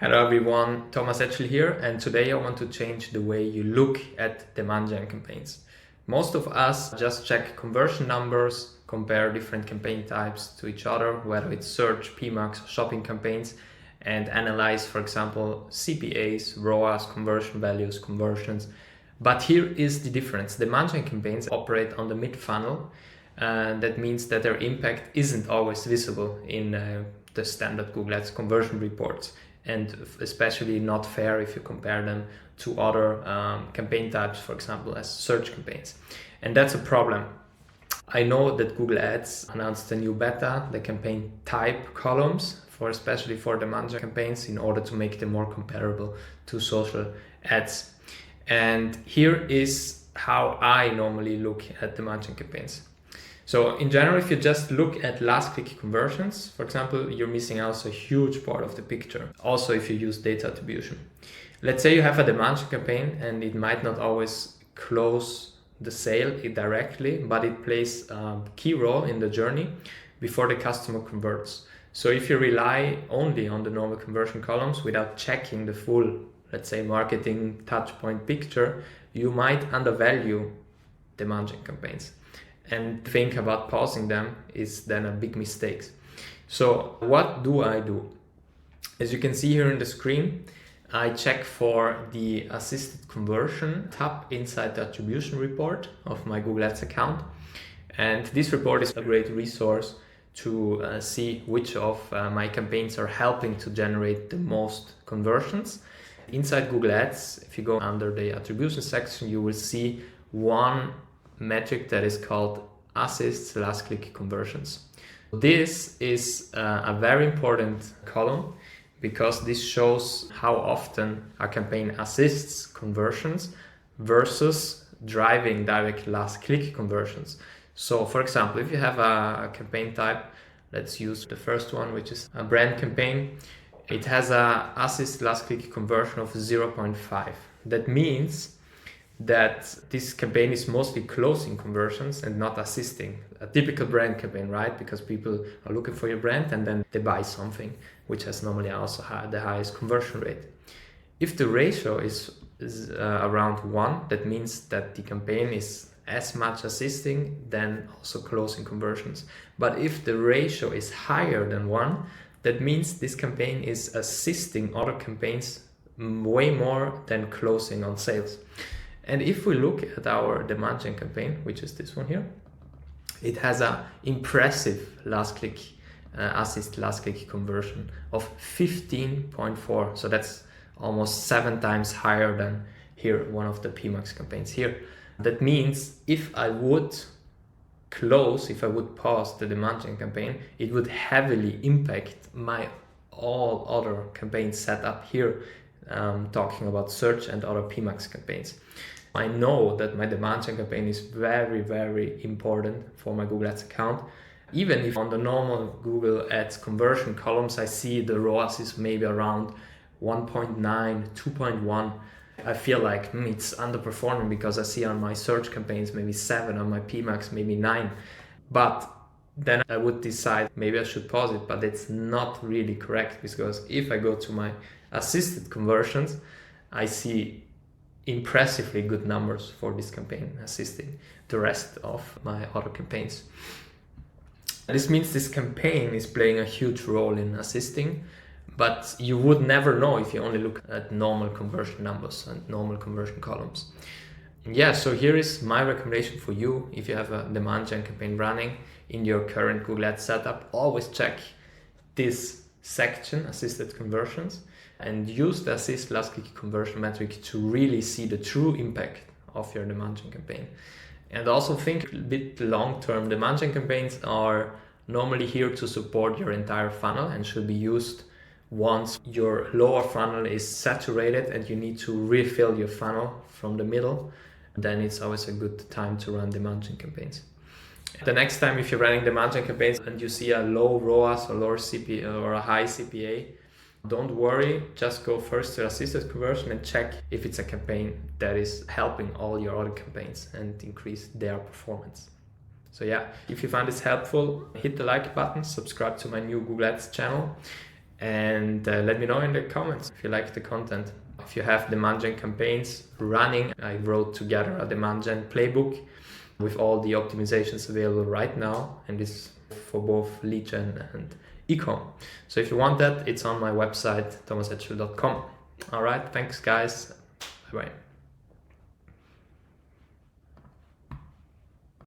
Hello everyone, Thomas Eccel here, and today I want to change the way you look at demand gen campaigns. Most of us just check conversion numbers, compare different campaign types to each other, whether it's search, PMAX, shopping campaigns, and analyze, for example, CPAs, ROAS, conversion values, conversions. But here is the difference. Demand gen campaigns operate on the mid-funnel, and that means that their impact isn't always visible in the standard Google Ads conversion reports, and especially not fair if you compare them to other campaign types, for example, as search campaigns. And that's a problem. I know that Google Ads announced a new beta, the campaign type columns, especially for demand gen campaigns, in order to make them more comparable to social ads. And here is how I normally look at demand gen campaigns. So in general, if you just look at last click conversions, for example, you're missing out a huge part of the picture. Also, if you use data attribution. Let's say you have a demand gen campaign and it might not always close the sale directly, but it plays a key role in the journey before the customer converts. So if you rely only on the normal conversion columns without checking the full, let's say, marketing touchpoint picture, you might undervalue demand gen campaigns. And think about pausing them is then a big mistake. So what do I do? As you can see here in the screen, I check for the assisted conversion tab inside the attribution report of my Google Ads account. And this report is a great resource to see which of my campaigns are helping to generate the most conversions. Inside Google Ads, if you go under the attribution section, you will see one metric that is called assists last click conversions. This is a very important column because this shows how often a campaign assists conversions versus driving direct last click conversions. So for example, if you have a campaign type, let's use the first one, which is a brand campaign. It has a assist last click conversion of 0.5. That means that this campaign is mostly closing conversions and not assisting. A typical brand campaign, right? Because people are looking for your brand and then they buy something, which has normally also the highest conversion rate. If the ratio is around 1, that means that the campaign is as much assisting than also closing conversions. But if the ratio is higher than 1, that means this campaign is assisting other campaigns way more than closing on sales. And if we look at our demand gen campaign, which is this one here, it has an impressive last click assist last click conversion of 15.4. So that's almost 7 times higher than here, one of the PMAX campaigns here. That means if I would pause the demand gen campaign, it would heavily impact my all other campaigns set up here, talking about search and other PMAX campaigns. I know that my demand gen campaign is very, very important for my Google Ads account. Even if on the normal Google Ads conversion columns, I see the ROAS is maybe around 1.9, 2.1. I feel like it's underperforming because I see on my search campaigns maybe 7, on my PMAX maybe 9. But then I would decide maybe I should pause it, but it's not really correct because if I go to my assisted conversions, I see impressively good numbers for this campaign, assisting the rest of my other campaigns. This means this campaign is playing a huge role in assisting, but you would never know if you only look at normal conversion numbers and normal conversion columns. Yeah, so here is my recommendation for you. If you have a demand gen campaign running in your current Google Ads setup, always check this section, assisted conversions, and use the assist last click conversion metric to really see the true impact of your demand gen campaign. And also think a bit long term. Demand gen campaigns are normally here to support your entire funnel and should be used once your lower funnel is saturated and you need to refill your funnel from the middle. Then it's always a good time to run demand gen campaigns. The next time if you're running demand gen campaigns and you see a low ROAS or lower CPA or a high CPA, don't worry, just go first to assisted conversion and check if it's a campaign that is helping all your other campaigns and increase their performance. So yeah, if you found this helpful, hit the like button, subscribe to my new Google Ads channel, And let me know in the comments if you like the content. If you have demand gen campaigns running, I wrote together a demand gen playbook with all the optimizations available right now, and this for both lead gen and ecom. So if you want that, it's on my website thomaseccel.com. All right, thanks guys. Bye bye.